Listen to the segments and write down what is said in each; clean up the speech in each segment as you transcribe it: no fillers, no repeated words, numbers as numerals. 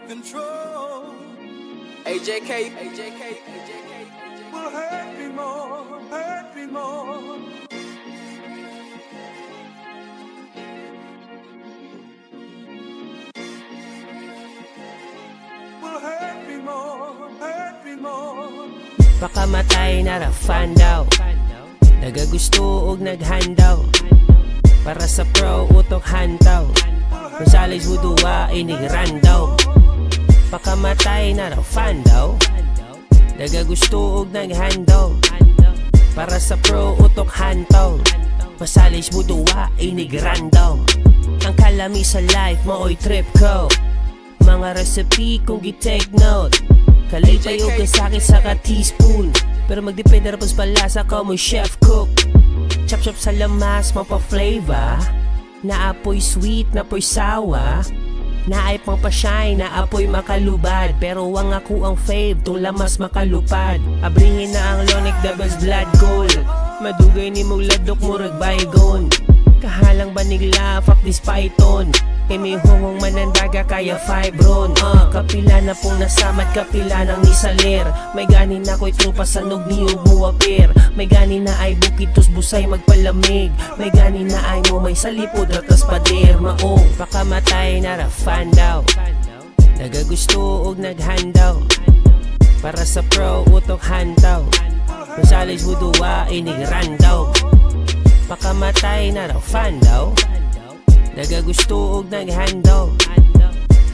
control. AJK Will hurt me more, hurt me more. Will hurt me more, hurt me more. Pakamatay na rafan daw, nagagusto og naghandaw. Para sa pro utok hantaw, Rosales Wuduwa inigran daw. Pakamatay na rafan daw, nagagusto og naghandaw. Para sa pro utok hantaw, Rosales Wuduwa inigran daw. Ang kalami sa life moo'y trip ko, mga recipe kung gi-take note. Kalipay o kasakit sa ka-teaspoon, pero magdepende rapos palasa ko mo'y chef cook. Chop-chop sa lamas, mapa-flavor. Naapoy sweet, napoy sawa. Naay pang pa-shine, naapoy makalubad. Pero wang ako ang fave, tung lamas makalupad. Abrihin na ang lonic, dabas blood gold. Madugay ni mong ladok mo ragbaygon. Kahalang banigla, fuck this python. Kay may hungong manandaga kaya fibron. Kapila na pong nasamad, kapila ng nisaler. May ganin na ko'y trupa sa nog ni Ubuapir. May ganin na ay bukitos busay magpalamig. May ganin na ay mo may salipod ratas pader. Maong pakamatay na rafan daw, nagagusto og naghandaw. Para sa pro utok hantaw, Rosales Wuduwa inigran daw. Pakamatay na rafan daw, nagagusto og naghandaw.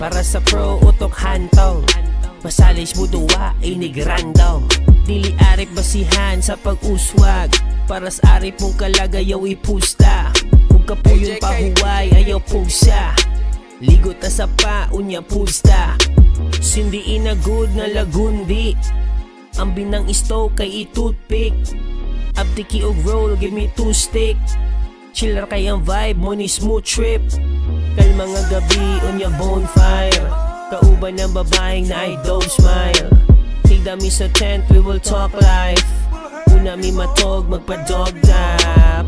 Para sa pro utok hantaw, Rosales Wuduwa inigran daw. Dili arip basihan sa pag-uswag, para sa arip mong kalagayaw ipusta. Kung kapuyon pahuway ayaw pusa, ligot ta sa pa unya pusta. Sindiin na good na lagundi, ang binang isto kay i-toothpick. Abdiki og roll, give me 2 stick. Chiller kay ang vibe mo ni smooth trip. Kalma nga gabi, unya bonfire. Kauban ng babaeng na I don't smile. Tigdami sa tent, we will talk life. Una mi matog, magpa-dog na.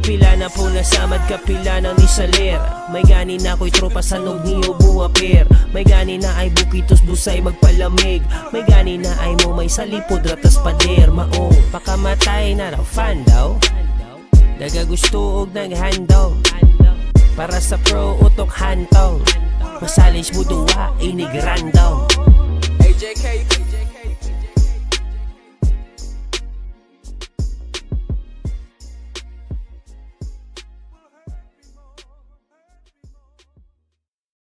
Pila na po nasamad, kapila ng nisaler. May gani na ko'y tropa sa nog ni Ubuapir. May gani na ay bukitos busay magpalamig. May gani na ay mo may salipod ratas pader. Maong pakamatay na rafan daw, nagagusto og naghandaw. Para sa pro utok hantaw, Rosales Wuduwa inigran daw. AJK